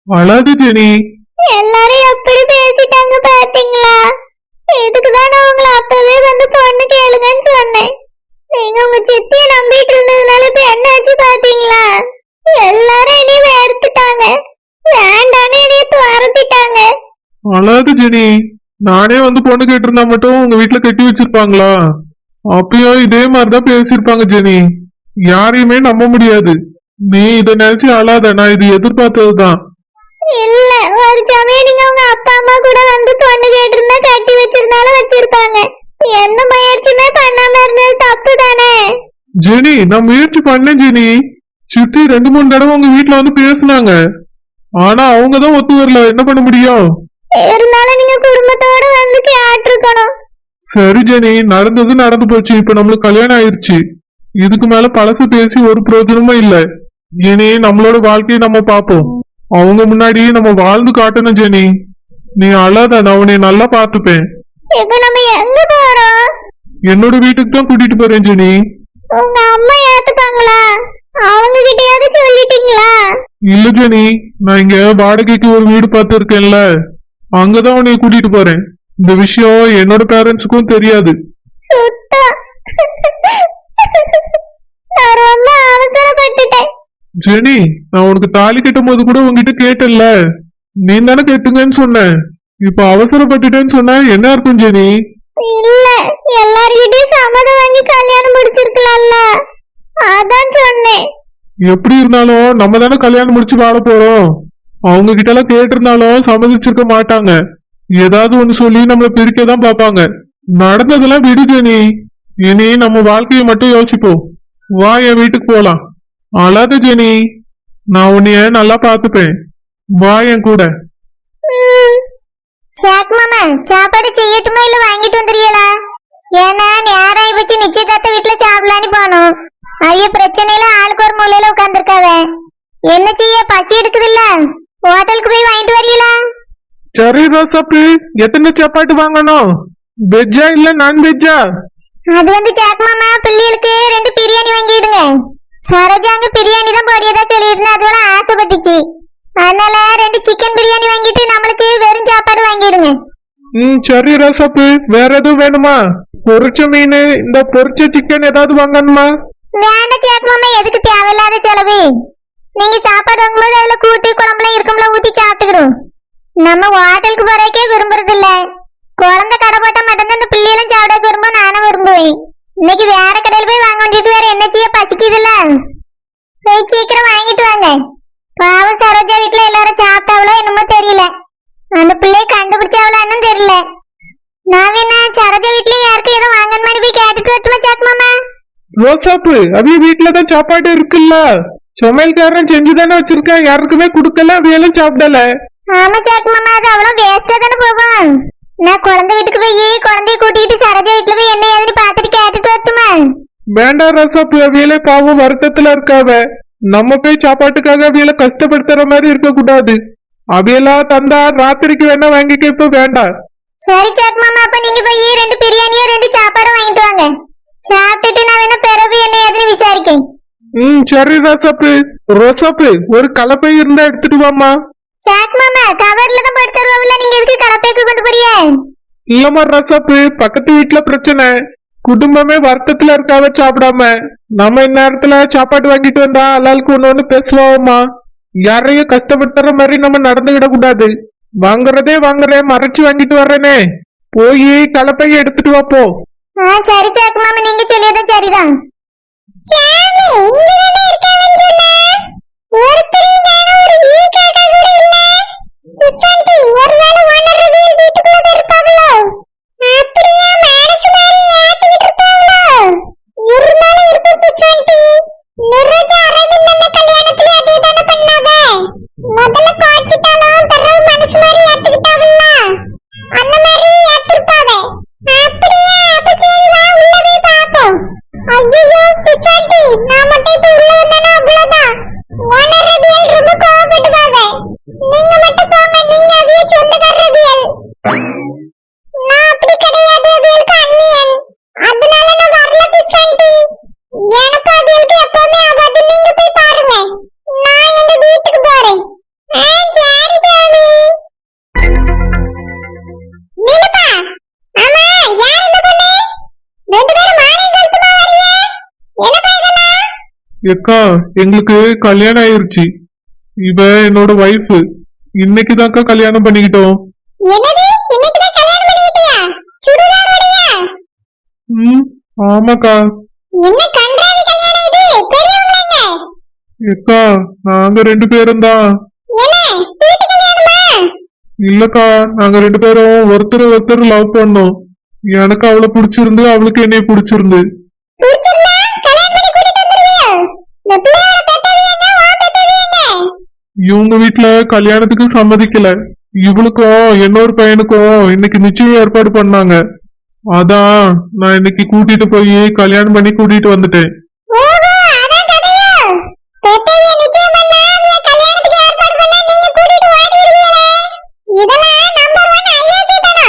அழாது Jenny. எல்லாரும் எப்படி பேசிட்டாங்க பாத்தீங்களா? இதுக்குதான் நான் உங்களை அப்பவே வந்து பொண்ணு கேளுங்கன்னு சொன்னேன். நீங்க உங்க சித்திய நம்பிட்டு இருந்ததுனால இப்ப என்ன ஆச்சு பாத்தீங்களா? எல்லாரும் என்னைய வெறுத்துட்டாங்க, வேண்டான்னு என்னைய துரத்திட்டாங்க. அழாது ஜெனி. நானே வந்து பொண்ணு கேட்டிருந்தா மட்டும் உங்க வீட்டுல கட்டி வச்சிருப்பாங்களா? அப்பயும் இதே மாதிரிதான் பேசிருப்பாங்க ஜெனி. யாரையுமே நம்ப முடியாது. நீ இத நினைச்சு அழாத, நான் இது எதிர்பார்த்ததுதான். இல்ல, ஒரு சமயம் நீங்க உங்க அப்பா அம்மா கூட வந்து பொண்ணு கேட்டிருந்தா கட்டி வச்சிருந்தாலும் வச்சிருப்பாங்க. எந்த முயற்சியுமே பண்ணாம இருந்தது தப்பு தானே? ஜெனி, நான் முயற்சி பண்ணேன் ஜெனி. சித்தி 2-3 தடவை உங்க வீட்டுல வந்து பேசுனாங்க. ஆனா அவங்கதான் ஒத்து வரல. என்ன பண்ண முடியும்? இருந்தாலும் நீங்க குடும்பத்தோட வந்து கேட்டிருக்கணும். சரி ஜெனி, நடந்தது நடந்து போச்சு. இப்ப நம்மளுக்கு கல்யாணம் ஆயிருச்சு. இதுக்கு மேல பழசு பேசி ஒரு பிரயோஜனமும் இல்ல. இனி நம்மளோட வாழ்க்கையை நம்ம பாப்போம். அவங்க முன்னாடி நம்ம வாழ்ந்து காட்டணும் ஜெனி. நீ அழாத, நான் உன்னை நல்லா பாத்துப்பேன். இப்ப நம்ம எங்க போறோம்? என்னோட வீட்டுக்கு தான் கூட்டிட்டு போறேன் ஜெனி. உங்க அம்மா ஏத்துப்பாங்களா? அவங்க கிட்டயாவது சொல்லிட்டீங்களா? இல்ல ஜெனி, நான் இங்க வாடகைக்கு ஒரு வீடு பார்த்து இருக்கேன்ல, அங்கதான் உன்னை கூட்டிட்டு போறேன். இந்த விஷயம் என்னோட பேரண்ட்ஸுக்கும் தெரியாது. சுத்தம். நான் ரொம்ப அவசரப்பட்டுட்டேன். ஜெனி, நான் உனக்கு தாலி கட்டும் போது கூட உங்ககிட்ட கேட்டல, நீ தானே கேட்டுங்கன்னு சொன்ன. இப்ப அவசரப்பட்டுட்டேன்னு சொன்னா என்ன அர்த்தம் ஜெனி? இல்ல, எல்லார்கிட்டயும் சம்மதம் வாங்கி கல்யாணம் முடிச்சிருக்கலாம்ல, அதான் சொன்னேன். எப்படி இருந்தாலும் நம்ம தானே கல்யாணம் முடிச்சு வாழ போறோம். அவங்க கிட்ட எல்லாம் கேட்டிருந்தாலும் சம்மதிச்சிருக்க மாட்டாங்க. ஏதாவது ஒண்ணு சொல்லி நம்மள பிரிக்கதான் பாப்பாங்க. நடந்ததெல்லாம் விடு ஜெனி. இனி நம்ம வாழ்க்கையை மட்டும் யோசிப்போம். வா, என் வீட்டுக்கு போலாம். அழாத ஜெனி, நான் உன்னைய நல்லா பாத்துப்பேன். வா என் கூட. ஷாக் மாமா, சாப்பாடு செய்யட்டுமா இல்ல வாங்கிட்டு வந்துடுறீங்களா? ஏன்னா நேரம் ஆயிப்போச்சு, நிச்சயதார்த்த வீட்டுல சாப்பிடலான்னு போனோம். அவைய பிரச்சனையில ஆளுக்கு ஒரு மூலையில உட்கார்ந்துருக்காவ. என்ன செய்ய, பசி எடுக்குது இல்ல, ஹோட்டலுக்கு போய் வாங்கிட்டு வரீங்களா? சரி ரோசப்பு, எத்தனை சாப்பாடு வாங்கணும்? வெஜ்ஜா இல்ல நான் வெஜ்ஜா? அது வந்து ஷாக் மாமா, பிள்ளைகளுக்கு 2 பிரியாணி வாங்கிடுங்க. சரோஜாங்க பிரியாணி தான் பொடியதா சொல்லியிருந்தேன், அதுவள ஆசைப்பட்டுச்சு. அதனால 2 சிக்கன் பிரியாணி வாங்கிட்டு நம்மளுக்கு வெறும் சாப்பாடு வாங்கிடுங்க. சரி ரோசப்பு, வேற எதுவும் வேணுமா? பொரிச்ச மீன், இந்த பொரிச்ச சிக்கன் ஏதாவது வாங்கணுமா? வேண்டாம் ஷாக் மாமா, எதுக்கு தேவையில்லாத செலவு? நீங்க சாப்பாடு வாங்கும்போது அதுல கூட்டு குழம்புலாம் இருக்கும்ல, ஊத்தி சாப்பிட்டுக்கிறோம். நம்ம ஹோட்டலுக்கு போறதுக்கே விரும்புறது இல்ல. குழந்தை கடை போட்டா மட்டும்தான் இந்த பிள்ளைகளும் சாப்பிட விரும்ப, நானும் விரும்புவேன். இன்னைக்கு வேற கடையில் போய் வாங்க வேண்டியது, வேற என்ன செய்ய, பசிக்குதுல்ல. போய் சீக்கிரம் வாங்கிட்டு வாங்க. பாவம் சரோஜா வீட்டுல எல்லாரும் சாப்பிட்டாவளோ என்னமோ தெரியல, அந்த பிள்ளைய கண்டுபிடிச்சாவளான்னு தெரியல. நான் வேணா சரோஜா வீட்டுல யாருக்கு ஏதோ வாங்கன்னு மாதிரி போய் கேட்டுட்டு வரட்டுமா ஷாக் மாமா? ரோசாப்பு அவிய வீட்டுலதான் சாப்பாடு இருக்குல்ல, சமையல்காரன் செஞ்சுதானே வச்சிருக்கேன், யாருக்குமே குடுக்கல, அவியெல்லாம் சாப்பிடல. ஆமா சாக்கு மாமா, அது அவ்வளவு வேஸ்டா தானே போவோம். நான் குழந்தை வீட்டுக்கு போய் குழந்தைய கூட்டிட்டு சரோஜா வீட்டுல போய் என்ன ஏதுன்னு பாத்துட்டு கேட்டுட்டு வரட்டுமா? வேண்டாம் ரோசாப்பு, அவியலே பாவம் வருத்தத்துல இருக்காவ. நம்ம போய் சாப்பாட்டுக்காக அவியல கஷ்டப்படுத்துற மாதிரி இருக்க கூடாது. அவியெல்லாம் தந்தா ராத்திரிக்கு வேணா வாங்கிக்க, இப்ப வேண்டாம். சரி சாக்கு மாமா, அப்ப நீங்க போய் 2 பிரியாணியும் 2 சாப்பாடும் வாங்கிட்டு வாங்க. சாப்பிட்டுட்டு நான் வேணா பிறகு என்ன ஏதுன்னு விசாரிக்கேன். சரி ரோசாப்பு. ரோசாப்பு ஒரு கலப்பை இருந்தா எடுத்துட்டு வாமா. சாக்கு மாமா, கவர்ல தான் போட்டு தருவோம்ல, நீங்க எதுக்கு கலப்பைக்கு கொண்டு போறியே? இல்லம்மா ரோசாப்பு, பக்கத்து வீட்டுல பிரச்சனை, குடும்பமே வருத்தத்துல இருக்காவ சாப்பிடாம. நம்ம இந்நேரத்துல சாப்பாடு வாங்கிட்டு வந்தா ஆளாளுக்கு ஒண்ணு பேசுவோம்மா. யாரையும் கஷ்டப்படுத்துற மாதிரி நம்ம நடந்துகிட கூடாது. வாங்குறதே வாங்குறேன், மறைச்சு வாங்கிட்டு வர்றேனே, போய் கலப்பைய எடுத்துட்டு வா போ. சரி சாக்கு மாமா, நீங்க சொல்லியதும் சரிதான். சாமி, இங்க தானே இருக்காங்கன்னு சொன்னா? ஒருத்தரையும் காணோம், ஒரு ஈ காக்கா கூட இல்ல. சுசாந்தி, ஒருவேளை ஓனர் ரவியல் வீட்டுக்குள்ள இருப்பாங்களோ? அப்படியே மனசு மாதிரி ஏத்திட்டு இருப்பாங்களோ? இருந்தாலும் இருக்கும் சுசாந்தி. நிரோஜா அரவிந்த் அந்த கல்யாணத்துல அதே தானே பண்ணாத. முதல்ல கோச்சிட்டாலும் பிறகு மனசு மாதிரி ஏத்துக்கிட்டாவல்ல, அந்த மாதிரி ஏத்திருப்பாவே. அப்படியே அப்ப சரி, வா உள்ள போய் பாப்போம். ஐயோ சுசாந்தி, நான் மட்டும் இப்ப உள்ள வந்தேன்னா அவ்வளவுதான். ஓனர் ரவியல் ரொம்ப கோவப்படுவாவே. நீங்க மட்டும் போங்க, நீங்க அவிய சொந்தக்கார ரவியல். நான் அப்படி கிடையாது, அவியலுக்கு அண்ணியன். அதனால நான் வரல சுசாந்தி. எனக்கு அவியலுக்கு எப்பவுமே ஆகாது, நீங்க போய் பாருங்க. நான் எங்க வீட்டுக்கு போறேன். சரி சாமி. நீலப்பா, ஆமா, யார் இந்த பொண்ணு? 2 பேரும் மாலையும் கழுத்துமா வரியா? என்னப்பா இதெல்லாம்? எக்கா, எங்களுக்கு கல்யாணம் ஆயிருச்சு. இவ என்னோட வைஃப். இன்னைக்குதான்க்கா கல்யாணம் பண்ணிக்கிட்டோம். என்னது, இன்னைக்குதான் கல்யாணம் பண்ணிட்டியா? சுடுகாரோடயா? ஆமாக்கா. என்ன கன்றாவி கல்யாணம் இது? பெரியவங்களங்க? எக்கா, நாங்க 2 பேரும் தான். என்ன வீட்டு கல்யாணமா? இல்லக்கா, நாங்க 2 பேரும் ஒருத்தர் லவ் பண்ணோம். எனக்கு அவளை பிடிச்சிருந்து, அவளுக்கு என்னைய பிடிச்சிருந்து. பிடிச்சிருந்தா கல்யாணம் பண்ணி கூட்டிட்டு வந்துருவியோ? இந்த பிள்ளையோட பெத்தவியங்க, வா பெத்தவியங்க. இவங்க வீட்டுல கல்யாணத்துக்கு சம்மதிக்கல. இவளுக்கும் இன்னொரு பையனுக்கும் இன்னைக்கு நிச்சயம் ஏற்பாடு பண்ணாங்க. அதான் நான் இன்னைக்கு கூட்டிட்டு போய் கல்யாணம் பண்ணி கூட்டிட்டு வந்துட்டேன். ஓஹோ, அதான் கதையோ? பெத்தவிய நிச்சயம் பண்ணா அவிய கல்யாணத்துக்கு ஏற்பாடு பண்ணா நீங்க கூட்டிட்டு ஓடிடுவீங்களே. இதெல்லாம் நம்பர் 1 ஐயாக்கே தானா?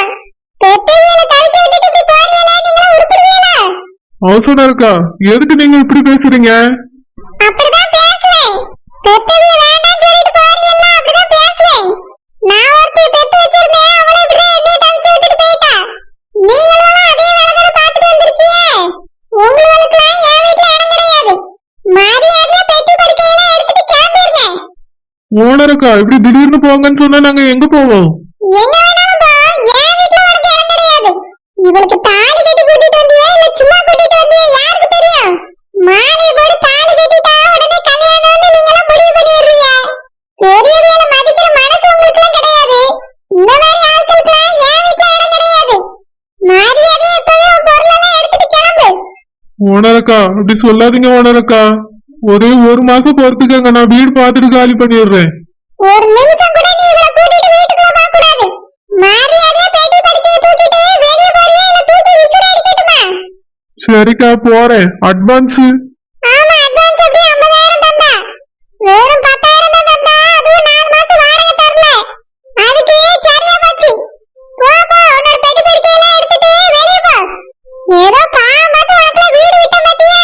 பெத்தவியல தவிக்க விட்டுட்டு இப்படி போறீங்களே, நீங்க உருப்படுவீங்களா? அவசரம் இருக்கா? எதுக்கு நீங்க இப்படி பேசுறீங்க? அப்படிதான் பேசுவேன். பெத்தவிய வேண்டாம்னு சொல்லிட்டு போறீங்களா, அப்படிதான் பேசுவேன். நான் ஒருத்தி பெத்து வச்சிருந்தேன், அவளை இப்படி என்னைய தவிக்க விட்டுட்டு போயிட்டா. நீங்களும் அதே வேலைகளை பார்த்துட்டு வந்திருக்கீங்க. உங்களுக்கெல்லாம் என் வீட்டுல இடம் கிடையாது. மரியாதையா பெட்டி படுக்கையெல்லாம் எடுத்துட்டு கிளம்பிருங்க. ஓனருக்கா, இப்படி திடீர்னு போங்கன்னு சொன்னா நாங்க எங்க போவோம்? எங்க வேணாலும் போ, என் வீட்டுல உனக்கு இடம் கிடையாது. இவளுக்கு தாலி கட்டி கூட்டிட்டு வந்தியா இல்ல சும்மா கூட்டிட்டு வந்தியா யாருக்கு தெரியும்? மாலை போட்டு தாலி கட்டிட்டா உடனே கல்யாணம்னு நீங்களாம் முடிவு பண்ணிடுறீங்க. பெரியவளை மதிக்கிற மனசு உங்களுக்குலாம் கிடையாது. இந்த மாதிரி ஆட்களுக்குலாம் என் வீட்டுல இடம் கிடையாது. மரியாதையா இப்பவே உன் பொருளெல்லாம் எடுத்துட்டு கிளம்பு. ஓனருக்கா, அப்படி சொல்லாதீங்க ஓனருக்கா. ஒரு மாசம் பொறுத்துக்கங்க, நான் வீடு பார்த்துட்டு காலி பண்ணிடுறேன். ஒரு நிமிஷம் கூட நீ இவளை கூட்டிட்டு வீட்டுக்குள்ள போக கூடாது. மரியாதையா பெட்டி படுக்கையை தூக்கிட்டு வெளியே போறியா இல்ல தூக்கி விசிறி அடிக்கட்டுமா? சரிக்கா, போறேன். அட்வான்ஸ்? ஆமா, அட்வான்ஸ் எப்படி 50,000 தந்தா? வெறும் 10,000 தான் தந்தா, அதுவும் 4 மாசம் வாடகை தரல. அதுக்கு சரியா போச்சு. போ போ, உன்னோட பெட்டி படுக்கையெல்லாம் எடுத்துட்டு வெளியே போ. ஏதோ பாம்பத்து உனக்குல வீடு விட்ட மாட்டியா?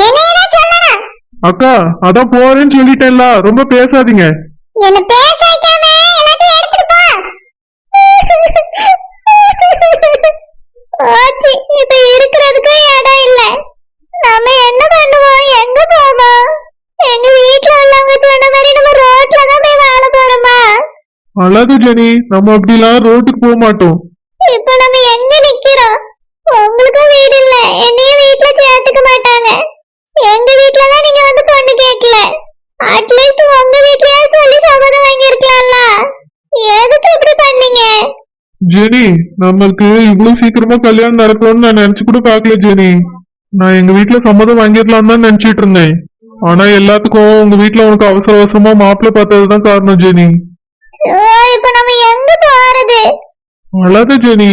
என்னையதான் சொல்லணும். அக்கா, அதான் போறேன்னு சொல்லிட்டேன்ல, ரொம்ப பேசாதீங்க. என்ன பேச வைக்காம எல்லாத்தையும் எடுத்துட்டு போ. போச்சு, இப்ப இருக்கிறதுக்கு இடம் இல்ல. நம்ம என்ன பண்ணுவோம், எங்க போவோம்? எங்க வீட்டுல உள்ளவங்க சொன்ன மாதிரி நம்ம ரோட்ல தான் போய் வாழ போறோமா? அழாத ஜெனி, நம்ம அப்படிலாம் ரோட்டுக்கு போக மாட்டோம். இப்ப நம்ம எங்க நிக்கிறோம்? உங்களுக்கும் வீடு இல்ல, என்னையும் வீட்டுல சேர்த்துக்க மாட்டாங்க. எங்க வீட்டுலதான் நீங்க வந்து பொண்ணு கேட்கல. அட்லீஸ்ட் உங்க வீட்லயே சொல்லி சம்மதம் வாங்கி இருக்கலாம்ல. எதுக்கு இப்படி பண்ணீங்க? ஜெனி, நம்மளுக்கு இவ்வளவு சீக்கிரமா கல்யாணம் நடக்கும்னு நான் நினைச்சு கூட பாக்கல ஜெனி. நான் எங்க வீட்டுல சம்மதம் வாங்கிடலாம் தான் நினைச்சிட்டு இருந்தேன். ஆனா எல்லாத்துக்கும் உங்க வீட்டுல உனக்கு அவசர அவசரமா மாப்பிள்ளை பார்த்ததுதான் காரணம் ஜெனி. இப்ப நம்ம எங்க போறது? அழாத ஜெனி,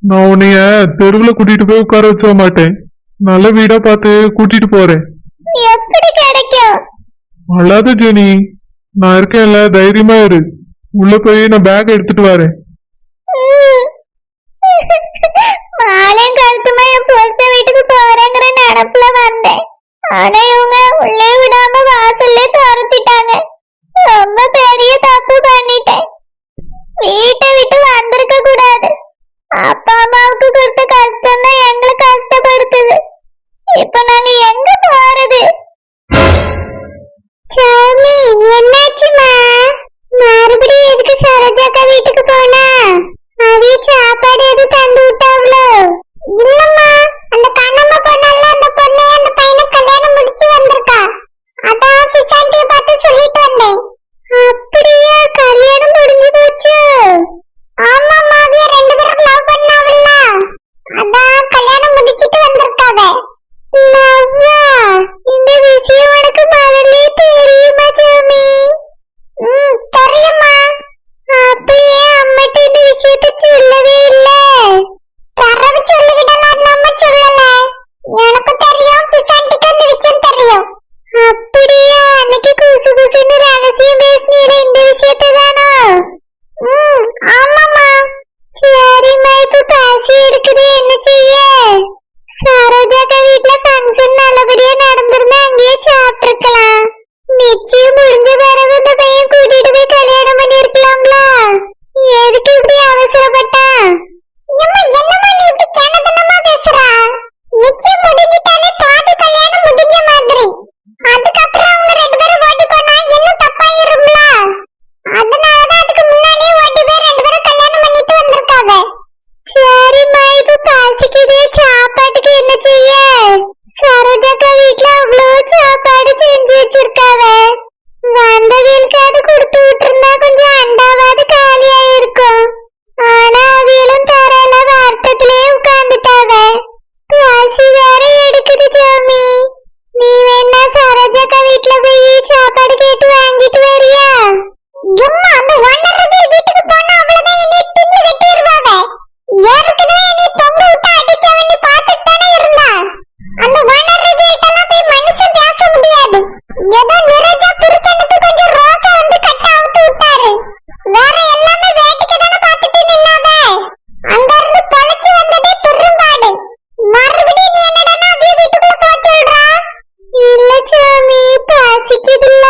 நான் உன்னைய தெருவுல கூட்டிட்டு போய் உட்கார வச்சிட மாட்டேன். நல்ல வீடா பார்த்து கூட்டிட்டு போறேன். எப்படி கிடைக்கும்? அழாத ஜெனி, நான் இருக்கேன்ல, தைரியமா இரு. உள்ள போய் நான் பேக் எடுத்துட்டு வரேன். மாலையும் கழுத்துமா என் புருஷ வீட்டுக்கு போறேங்கிற நினப்புல வந்தேன். ஆனா இவங்க உள்ளே விடாம வாசல்லே துரத்திட்டாங்க. ரொம்ப பெரிய தப்பு பண்ணிட்டேன். வீட்டை விட்டு வந்திருக்க கூடாது. அப்பா அம்மாவுக்கு கொடுத்த கஷ்டம் தான் எங்களை கஷ்டப்படுத்துது. இப்ப நாங்க எங்க போறது? சாமி, என்னாச்சுமா? மறுபடியும் எதுக்கு சரோஜாக்கா வீட்டுக்கு போனா? அவிய சாப்பாடு எது தந்து விட்டாவளோ? இல்லம்மா, அந்த கண்ணம்மா பொண்ணல்ல, அந்த பொண்ணு அந்த பையனை கல்யாணம் முடிச்சு வந்திருக்கா. அதான் பிசாண்டிய பார்த்து சொல்லிட்டு வந்தேன். அப்படியே கல்யாணம் முடிஞ்சு போச்சு? ஆமாம்மா, அவிய 2 பேரும் லவ் பண்ணாவல்ல, அதான் கல்யாணம் முடிச்சிட்டு வந்திருக்காவ. லவ்வா? இந்த விஷயம் உனக்கு முதல்ல தெரியுமா சாமி? தெரியுமா. அப்பயே அம்மாட்ட இந்த விஷயத்த சொல்லவே இல்ல. பரவ சொல்லிக்கிட்டலாம், நம்ம சொல்லல. எனக்கு தெரியும், பிசாண்டிக்கு அந்த விஷயம் தெரியும். அப்படியா? அன்னைக்கு குசு குசுன்னு ரகசியம் பேசினீர இந்த விஷயத்த தானா? ஆமாம்மா. சரிம்மா, இப்ப பாசி எடுக்குது, என்ன செய்ய? சரோஜாக்கா வீட்டுல ஃபங்க்ஷன் நல்லபடியா நடந்திருந்தா அங்கேயே சாப்பிட்டுருக்கலாம். நிச்சயம் முடிஞ்ச பிறகு இந்த பையன் கூட்டிட்டு போய் கல்யாணம் பண்ணி இருக்கலாம்ல. எதுக்கு இப்படி அவசரப்பட்டா? என்னம்மா நீ இப்படி கேனதனமா பேசுறா? நிச்சயம் முடிஞ்சிட்டாலே பாதி கல்யாணம் முடிஞ்ச மாதிரி. அதுக்கப்புறம் அவங்க 2 பேரும் ஓடி போனா இன்னும் தப்பாயிரும்ல. அதனாலதான் அதுக்கு முன்னாலே ஓடி போய் 2 பேரும் கல்யாணம் பண்ணிட்டு வந்திருக்காங்க. சரிம்மா, இப்ப பாசிக்குதே, சாப்பாட்டுக்கு என்ன செய்ய? சரோஜாக்கா வீட்டுல அவ்வளோ சாப்பாடு செஞ்சு வச்சிருக்காவ. வந்தவீலுக்கு அது கொடுத்து விட்டுருந்தா கொஞ்சம் அண்டாவாது காலியா இருக்கும். ஆனா அவியலும் தரல, வருத்தத்திலே உட்கார்ந்துட்டாவ. பாசி வேற எடுக்குது சாமி. நீ வேணா சரோஜாக்கா வீட்டுல போய் சாப்பாடு கேட்டு வாங்கிட்டு வரியா? அம்மா, அந்த ஒன்னரது வீட்டுக்கு போனா அவ்வளவுதான் என்னை தின்னு கட்டிடுவாங்க. ஏற்கனவே என்னை தொங்க விட்டு அடிச்சவன் நீ பார்த்துட்டு தானே இருந்தா. அந்த ஒன்னரது வீட்டெல்லாம் போய் மனுஷன் பேச முடியாது. ஏதோ நிரஜா புருஷனுக்கு கொஞ்சம் ரோசா வந்து கட்ட அவுத்து விட்டாரு. வேற எல்லாமே வேடிக்கை தானே பார்த்துட்டு நின்னாவ. அங்க இருந்து பொழைச்சு வந்ததே பெரும்பாடு. மறுபடியும் நீ என்னடா அப்படியே வீட்டுக்குள்ள போக சொல்றா? இல்ல சாமி, பசிக்குதுல்ல.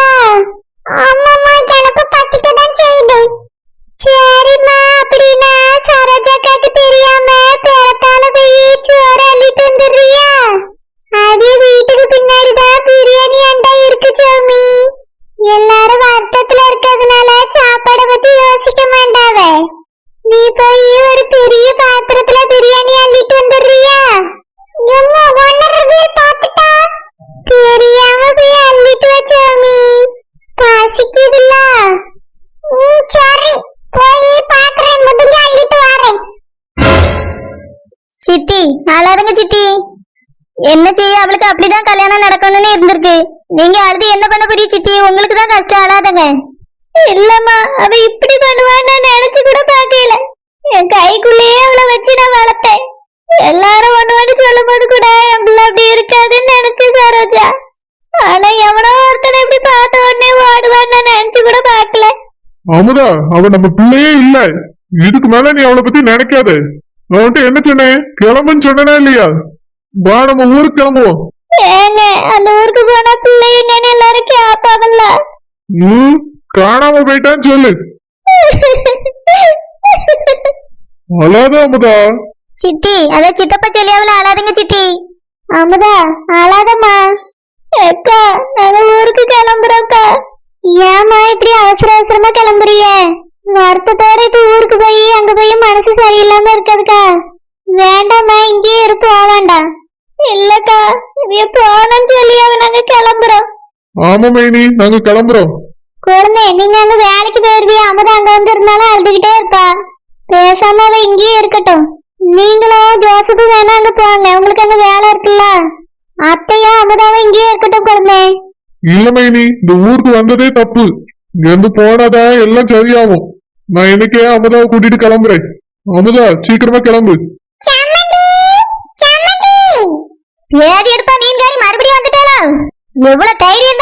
ஆமாம்மா, எனக்கு பசிக்கதான் செய்யுது. சரிம்மா, அப்படின்னா சரோஜாக்காக்கு தெரியாம பேரத்தால போய் சோறு அள்ளிட்டு வந்துடுறியா? அதே வீட்டுக்கு பின்னாடிதான் பிரியாணி அண்டா இருக்கு சாமி. எல்லாரும் வருத்தத்துல இருக்கிறதுனால சாப்பாடை பத்தி யோசிக்க மாட்டாவ. நீ போய் ஒரு பெரிய பாத்திரத்துல பிரியாணி அள்ளிட்டு வந்துடுறியா? பார்த்துட்டா தெரியாம போய் அள்ளிட்டு வா சாமி. பசிக்குதுல்ல. சரி, போய் பாக்குறேன், முடிஞ்சு அள்ளிட்டு வரேன். சித்தி, அழாதுங்க சித்தி. என்ன செய்ய, அவளுக்கு அப்படிதான் கல்யாணம் நடக்கணும்னு இருந்திருக்கு. நீங்க அழுது என்ன பண்ண போறீ சித்தி? உங்களுக்கு தான் கஷ்டம், அழாதங்க. இல்லம்மா, அவ இப்படி பண்ணுவான்னு நான் நினைச்சு கூட பாக்கல. என் கைக்குள்ளேயே அவளை வச்சு நான் வளர்த்தேன். எல்லாரும் ஒண்ணு சொல்லும் போது கூட என் பிள்ளை அப்படி இருக்காதுன்னு நினைச்சு சரோஜா. ஆனா எவனோ ஒருத்தனை இப்படி பார்த்த உடனே ஓடுவான்னு நான் நினைச்சு கூட பாக்கல. அமுதா, அவ நம்ம பிள்ளையே இல்ல. இதுக்கு மேல நீ அவளை பத்தி நினைக்காத. அவன்கிட்ட என்ன சொன்னேன்? கிளம்புன்னு சொன்னா இல்லையா? வா, நம்ம ஊருக்கு கிளம்புவோம். ஏங்க, அந்த ஊருக்கு போனா பிள்ளை எங்கன்னு எல்லாரும் கேப்பாவல்ல. காணாம போயிட்டான்னு சொல்லு. அழாத அமுதா. சித்தி, அத சித்தப்பா சொல்லி அவள அழாதுங்க சித்தி. அமுதா, அழாதம்மா. அக்கா, நாங்க ஊருக்கு கிளம்புறோம்க்கா. ஏமா இப்படி அவசர அவசரமா கிளம்புறிய? வருத்தத்தோட இப்ப ஊருக்கு போய் அங்க போய் மனசு சரியில்லாம இருக்காதுக்கா. வேண்டாம்மா, இங்கேயே இருப்போம், வேண்டாம். இல்லக்கா, போனோம்னு சொல்லி அவ நாங்க கிளம்புறோம். ஆமா மைனி, நாங்க கிளம்புறோம். குழந்தை, நீங்க அங்க வேலைக்கு போயிருவியா? அமுதா அங்க வந்து இருந்தாலும் அழுதுகிட்டே இருப்பா. பேசாம அவ இங்கேயே இருக்கட்டும். நீங்களும் ஜோசப்பு வேணா அங்க போங்க, உங்களுக்கு அங்க வேலை இருக்குல்ல. அத்தையா அமுதாவும் இங்கேயே இருக்கட்டும் குழந்தை. இல்ல மைனி, இந்த ஊருக்கு வந்ததே தப்பு. இங்க இருந்து போனாதான் எல்லாம் சரியாகும். நான் இன்னைக்கே அமுதாவை கூட்டிட்டு கிளம்புறேன். அமுதா சீக்கிரமா கிளம்பு. பேதி எடுப்பா மீன்காரி மறுபடியும் வந்துட்டாளா? எவ்வளவு தைரியம்